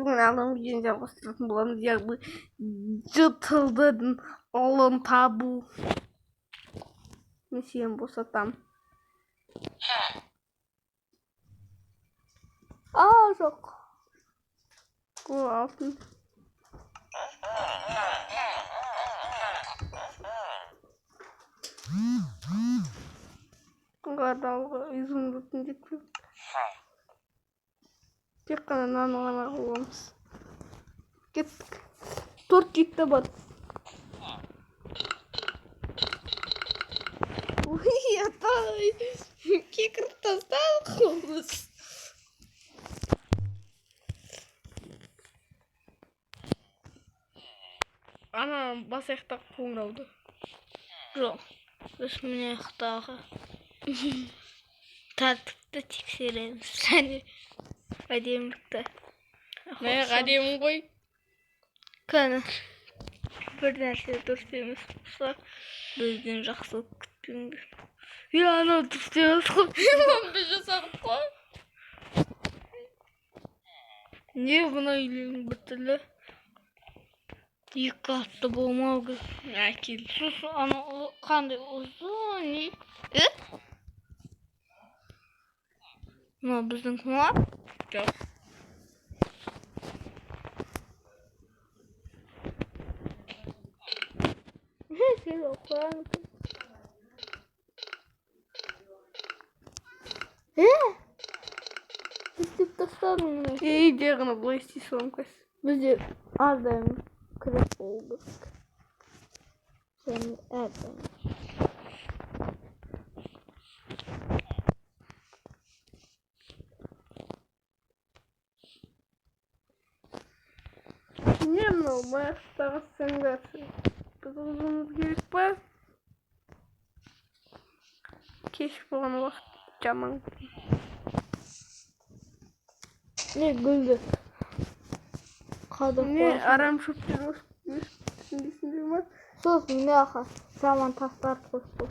Бүгін алым үйден жалғастыратын боламыз, яғни жыртылдың ұлын табу. Мен сені босатам. Жоқ. Бұл алтын. Қадалғы изумрудтың жетпек. Тек қана наны ғана қоямыз. Кеттік. 4 жетті бар. Ой, атай. Кекіріп тастадық қолымыз. Ана бас аяқтақ қоңырауды. Жоқ. Біз міне аяқтағы тәртіпті тексереміз. Және әдемілікті. Мә әдемі ғой. Кәні бір нәрсе дұрыс емес болса, бізден жақсылық күтпеңдер. Ана дұрыс емес қой. Біз жасадық қой. Не бұна үйлерің бір түрлі? Екі қатты болмау керек. Әкел. Ана қандай ұзын не? Мына біздің ма? Жоқ. Сен оқыған. Істеп тастадың мына. Де ғана бұлай істей салам қайсы. Бізде әрдайым күрек болу керек. Және әрдайым. Не мынау маяқтағы сәңдерші? Біз ұзымыз керек па? Кеш болған уақыт жаман. Не гүлді? Не арам шөптер өсіп ма? Сосын не аға жаман тастар қосып.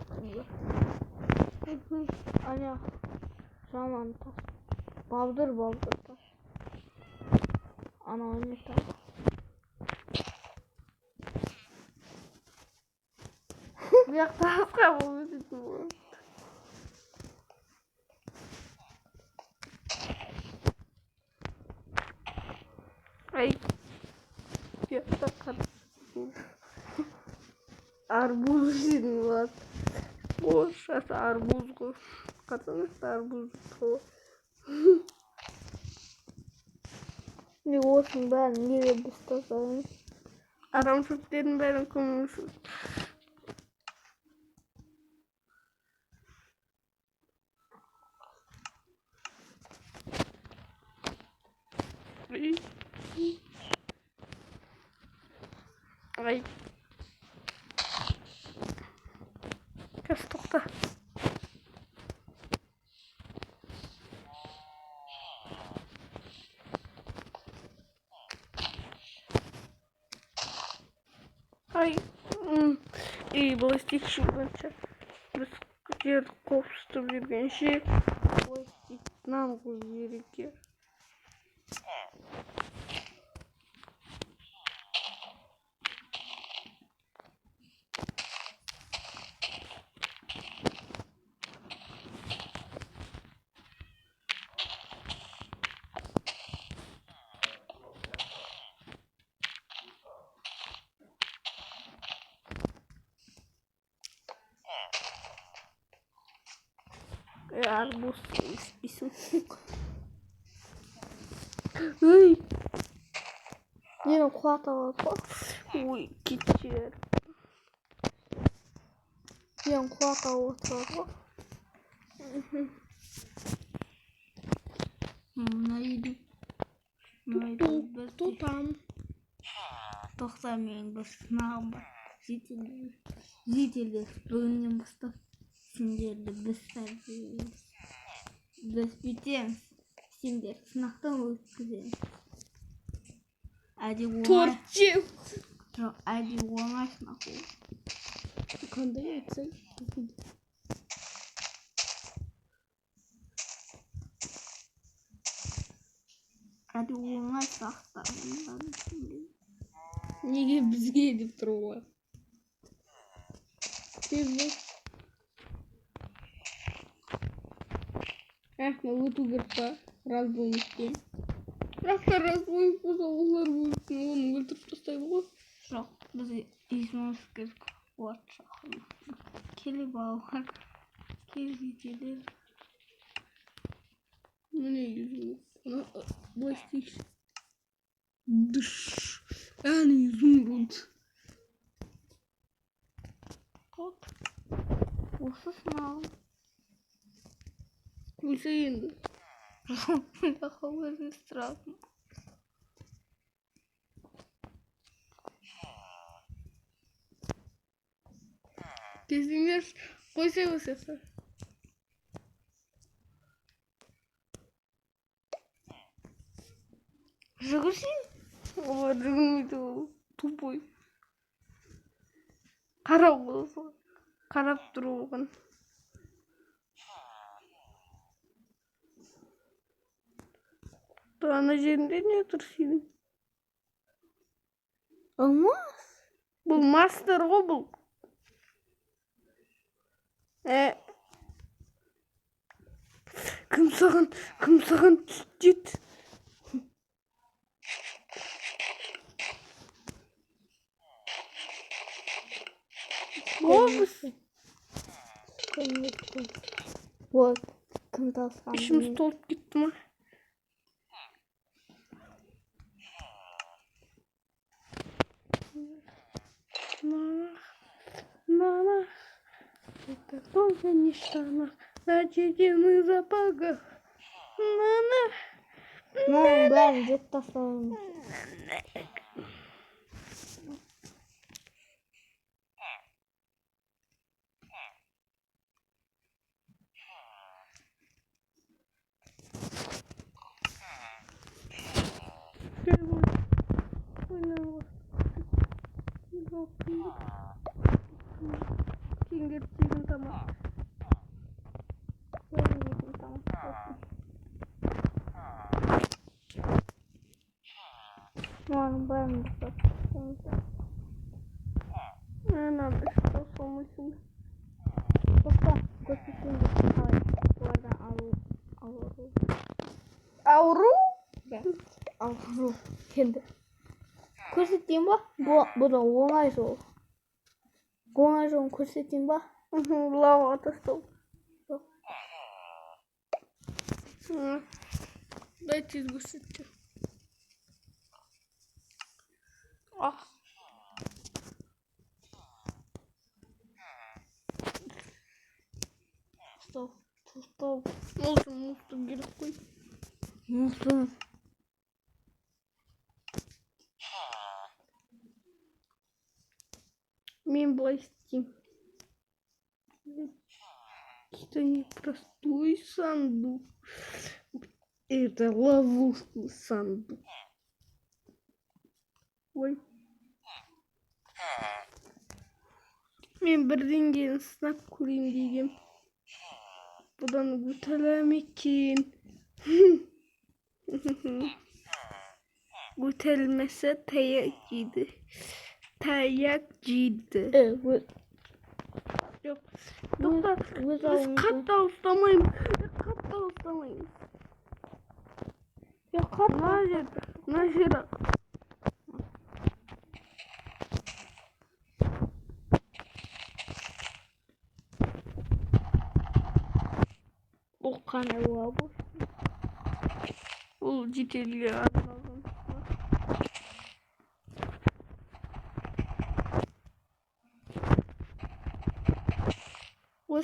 Ана жаман тас. Балдыр тас. Ана не тас. Бұяқ тасқа бұл өтетін бұл. Ай, бұяқта қатысың. Арбуз жедін болады. Бұл шасы арбуз ғой. Қатыңызда арбуз қой. Не осының бәрін неге біз тасаймыз? Арам шөптердің бәрін көміңіз. Ай. Кәс тоқта. Ай. Бұл істекші болғанша. Біз жерді қопсытып жүргенше. Бұл істектінен бұл жерге. Арбуз исписан. Ой. Нені қуаталы қой? Ой, кетер. Нені қуаталы отырады ғой? Мұнайды. Тұтам. Тоқта менің бір сынағым бар. Зрителер бүгіннен бастап сендерді біз тәрбиелейміз. Біз бүйтеміз. Сендер сынақтан өткіземіз. Әді оңай сынақ ол. Қандай айтсай? бәрі оңай сақтағандар үшін. Неге бізге деп тұр олар? Өту керек па? Разбойник екен. Бірақ та разбойник болса олар өлсін, оны өлтіріп тастайды ғой. Жоқ, біз езуіміз керек. Вот шақырма. Келе балалар. Келе жетелер. Міне езуіміз. Былай істейікші. Дыш. Әне изумруд. Вот. Осы сынағым. Қойса енді. Бұндағы өзіміз тұратым. Кездеңдер қойса өсесі. Жүгірсей? Олар жүгірмейді ол. Тупой. Қарап болса. Қарап тұру оған. Ана жерінде не тұр сенің? Алмас? Бұл мастер ғой бұл. Кім саған түстет? Обыз. Вот. Кім тасқан? Ішіміз толып кетті ма? Нана. Это тоже не штана. Начекены запагах. Нана. Бәрін жет тастауымыз. Кеңгер тегін тамақ. Оның бәрін жасап. Надо что солнышко. Тоқта, көрсетейін деп қалай. Олардан ауру. Ауру? Ауру. Енді. Көрсетейін ба? Бұл да оңай жол. Оңай жолын көрсетейін ба? Лава тастау. Дайте көрсетейін. Тастау. Olsun керек қой. Olsun. Мен былай істеймін. Это не простой сундук. Это ловушный сундук. Ой. Мен бірдеңені сынап көрейін дегем. Бұдан өтелем екен. Өтелмесе таяқ жейді. Таяқ жейді. Жоқ. Тоқта, біз қатты ұстамаймыз. Жоқ, қатты. Мына жер. Ол қандай лабы? Ол жетелге арналған.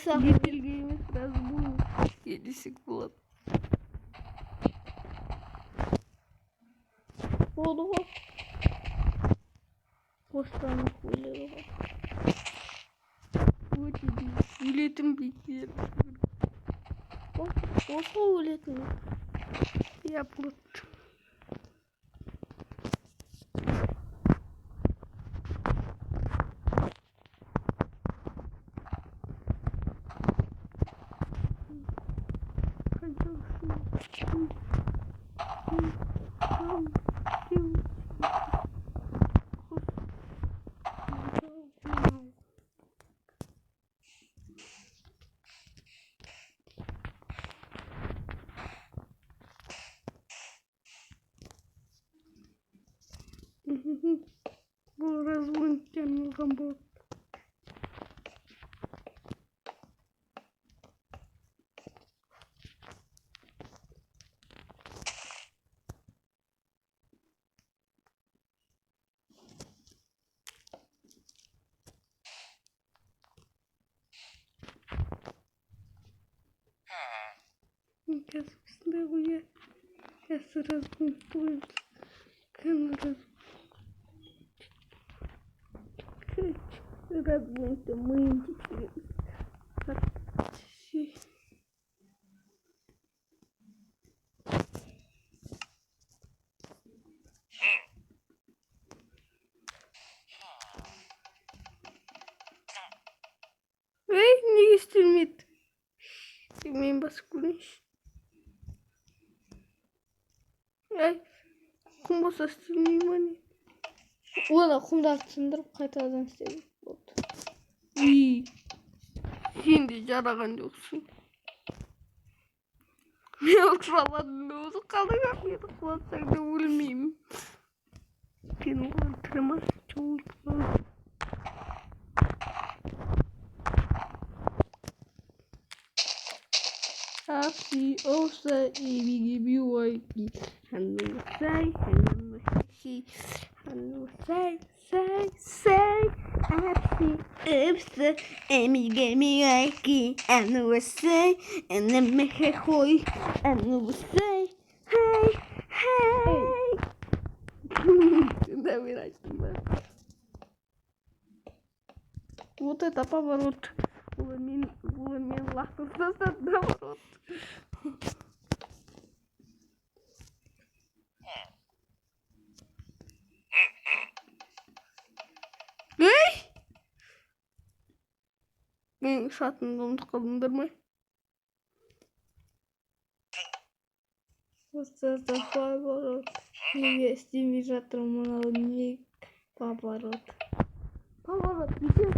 Жетелге емес, разбойник десек болады. Болды ғой. Бостанып өледі ғой. Өлетін бекер. Осы өлетін. Я плот. Бұл разводтен алған болады. Сейчас снова я разводил. Разводим мы теперь. Эй, не истемит. Ты меня баскулишь. Эй, кумба состав внимание. Оны құмдарды сындырып қайтадан істедім. Сен де жараған жоқсың. Мен оқшаладым да осы қалдың-ақ мені құлатсаң да өлмеймін. Сен оған тырмас жолды. Happy Osa Ibigibi Waiki Hanu say Happy Osa Ibigimi Waiki Hanu say and then make a hoy and say hey. Да, выращивай. Вот это поворот. Уламин лахту назад наоборот. Эй! Мен шатынды ұмытқандыр ма? Вот это поворот. Неге істемей жатырмын мынау не поворот. Поворот бүйтем.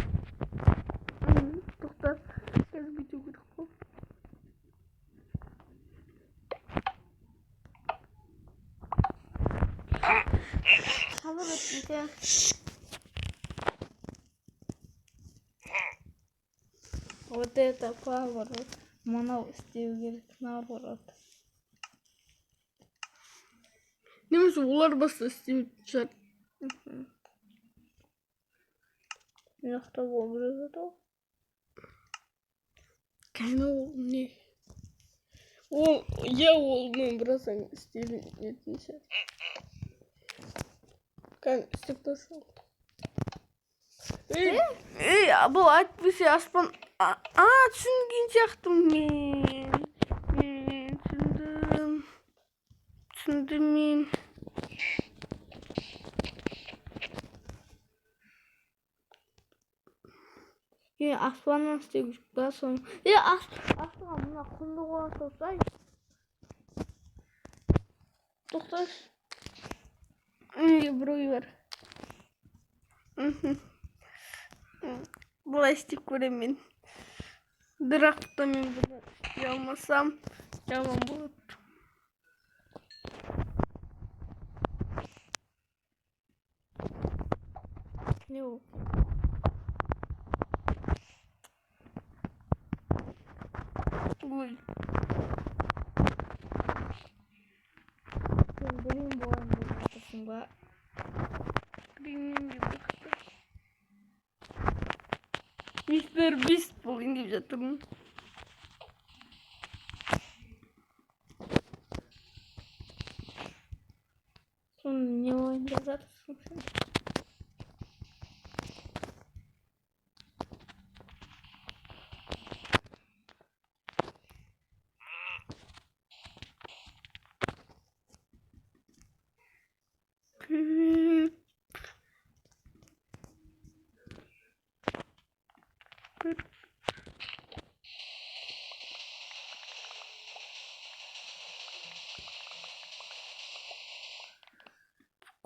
Тоқтат. Қазір бүйту керек қой. Поворот бүйтем. Вот это поворот. Мынау істеу керек наоборот. Немесе олар баста істеуді шығар. Мынақта болып жатады ғой. Кәне ол не? Ол, ол мен бұрасаң істелетін шығар. Кәне істеп тұршы ол. Ей, бұл айтпесе аспан... түсінген сияқтым мен. Түсіндім мен. Аспаннан істеу керек па соны. Аспанға мына құмды қоя салсай. Тоқташ. Біреу бар. Бұлай істеп көремін. Бірақ та мен бұны істей алмасам, жаман болады. Не ол? Ой. Сен білейін болайын деп жатырсың ба? Білейін деп жатырсың. Мистер Бист болайын деп жатырмын. Соны не болайын деп жатырсың сен?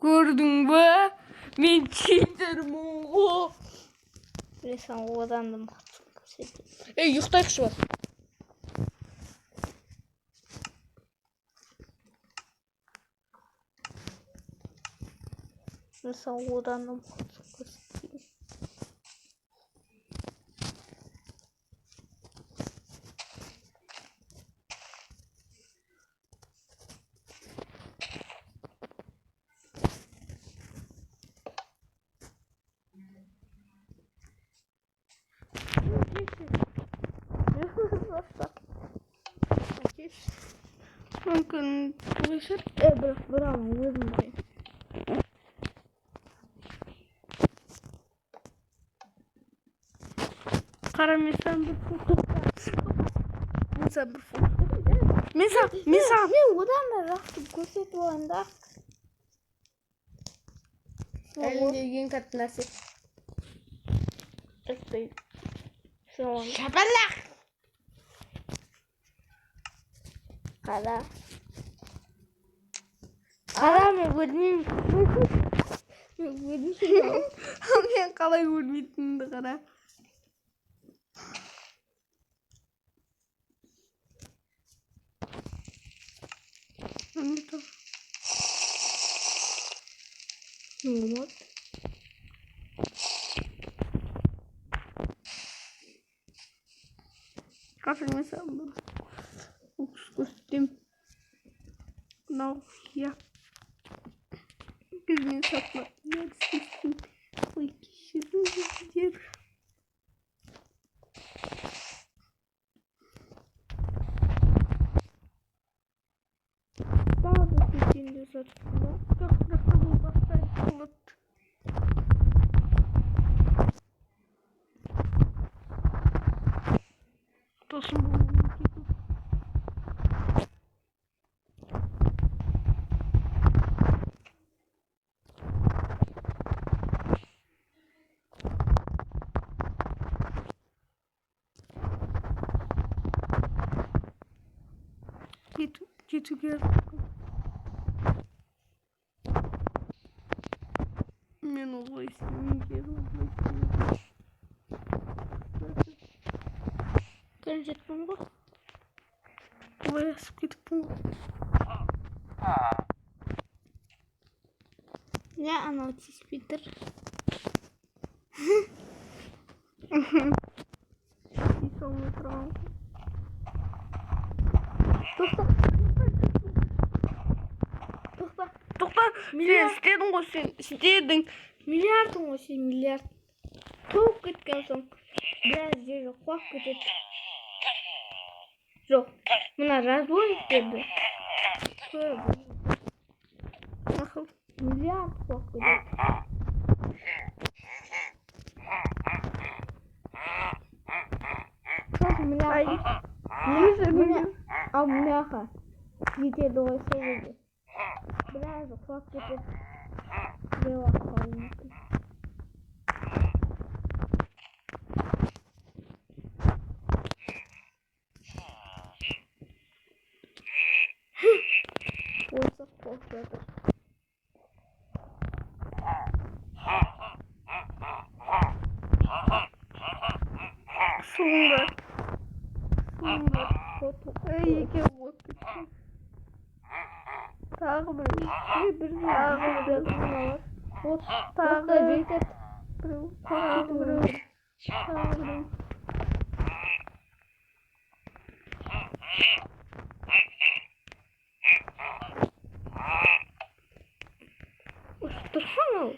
Gördün mü? Ben çiğderim oğlum. Bilesen oğlan da mıhtım. Ey yuhtayık şu var. Mesela oranın kosyum. Mungkin tulisan Berapa gue karena misal berfoto. Misal. Ne odan da rahat koset o anda. Elin katnası. Estoy. Son. Şabalak. Kara. Kara mı gülmeyeyim? Yang kalay gurmitin de kara. Anladım. Ngomot. Kasih misal kostum. Now ya. Gözünü sakla. Yersin. Oy kişinin yer. Bazı seçimde satışında. Çok da kabul bastay kılıt. Tosun bulundu. Gitu gel. Men olmayısın. Gelecek mi bu? Buraya sıkıntı bu. Ne anlatış Peter? Bir sonra tamam. Toxta. Sen istedin ғой sen istedin. Milyardın o şey milyard. Tavuk gitken son biraz yeri kuak gidip. Yok. Buna razvoy dedi. Şöyle Nasıl? milyard kuak gidip. Çok milyard. Neyse Bunu amyaha. Gide doğru söyledi. Biraz kuak gidip. Devam kalın. Oysa korkuyordu. Sonunda. Foto. Ay iki bot. Tağ böyle. Bir ağır var. Foto. Tağ Da ceket. Tağ böyle. Ustursana.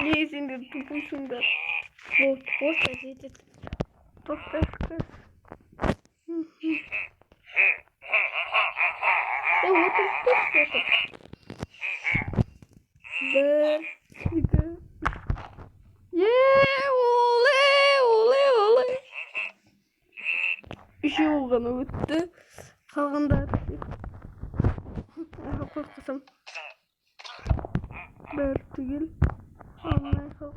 Neyse de tupuşunda. Foto da ceket. Toxta kız. Otur. Bir. Gitti. Oley. İşi olğanı öttü. Kalğında. Aha korktasam. Bir tügül. Almaya kalk.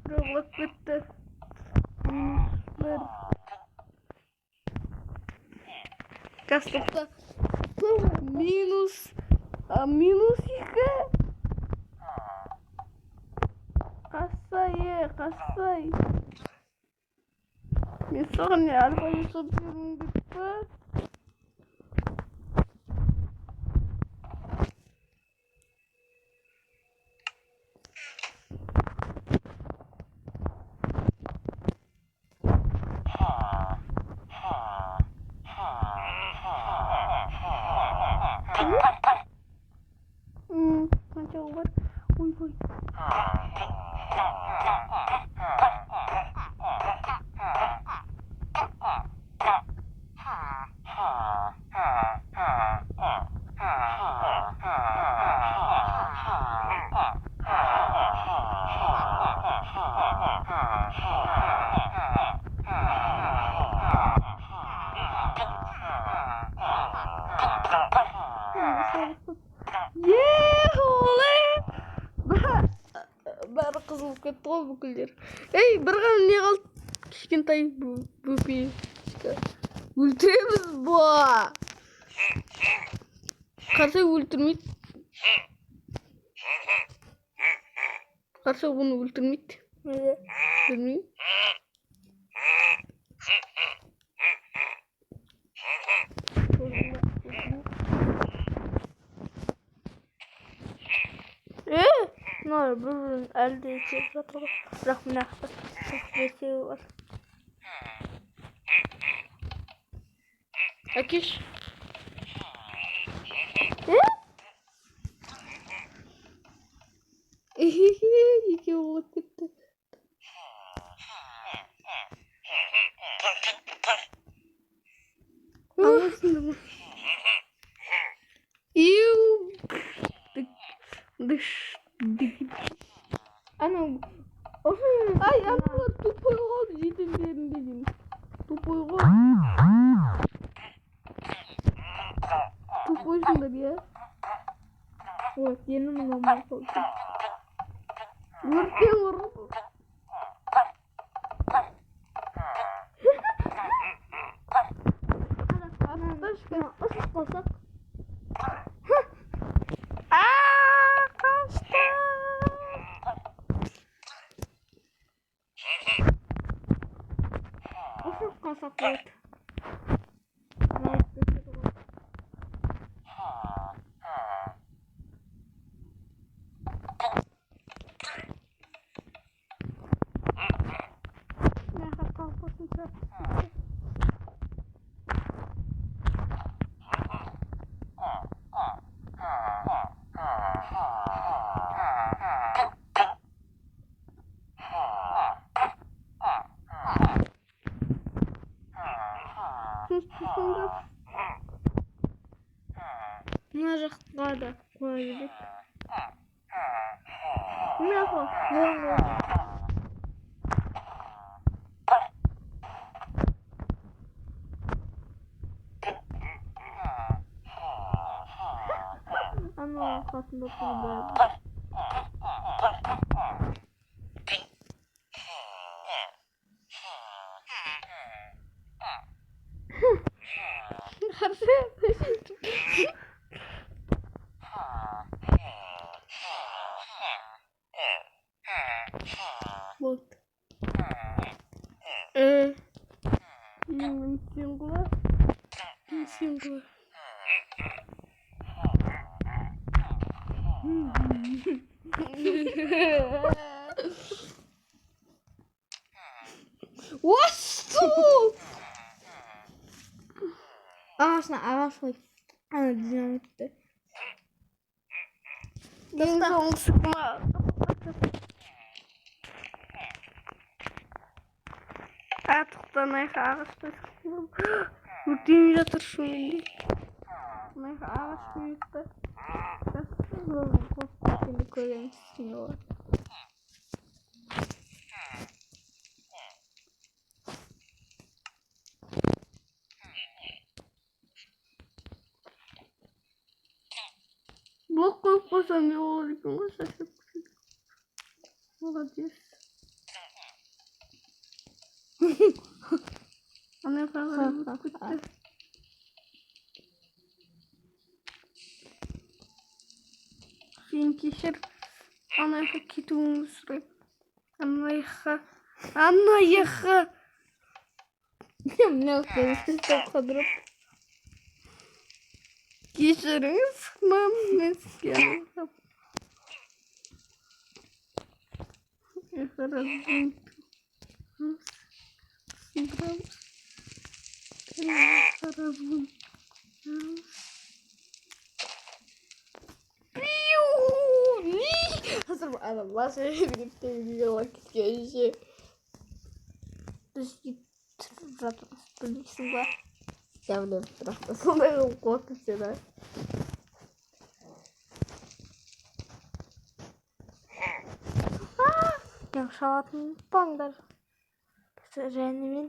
Rıvlık bitti. Bir. Kastokta. Minus. Minus 2. kaçtay. Ben sakın ya arabayı soruyorum gitme. Coba. Uy, uy. Бәрі қызылып кетті ғой бүкілдер. Ей, бір ғана не қалды? Кішкентай бөпе. Өлтіреміз ба. Қарсай өлтірмейді. Қарсай оны өлтірмейді. Білмеймін. Бір әлде етеп жатыр. Бірақ мына бесеуі бар. Әкеш. Екеуі болып кетті. Анау ай аналар тупой ғой жетімдерін деген тупой ғой тупойсыңдар я ой сені мынау қылды өртең ұрып ұшып қалсақ Сапот. Мына жаққа да қоя берейік. Мына ана қасында тұрды. Вот. Сингла. What? Ағаш қой. Ана динамитті. Ең соңғы sıkma. Artıktan ağaçta sıkma. Örteyim yatır şu indi. Ağaç büyüktü. Şimdi koyayım şimdi var. Блок koyup koysam ne olur ki? Молодец. Она правильно кутта. Сен кешір. Ана кетуіңді сұраймын. Анаяха. Міне ұстап қадырып. Кешіріңіз, мамыз яғып. Hazır Allah seni birlikte vakit geçti. Біз тұрып жатырмыз, білмейсің ба? Я білем, бірақ та сондай қылып қуаттым сені. Жақсы алатын ұмытпаңдар. Және мен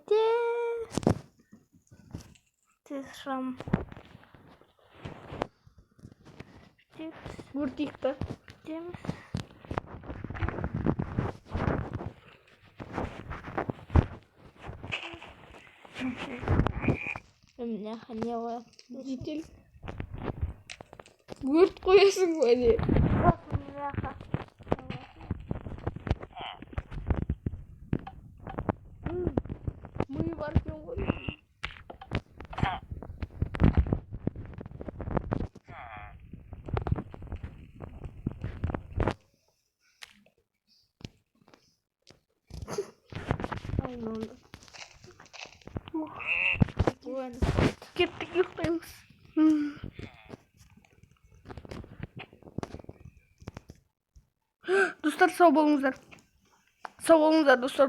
тез шам. Өртейік та. Деміз. Міне не var? Житель. Өрт қоясың ба не? Ми бар екен ғой. Кеттік ұйықтаймыз. Достар, сау болыңыздар. Сау болыңыздар, достар.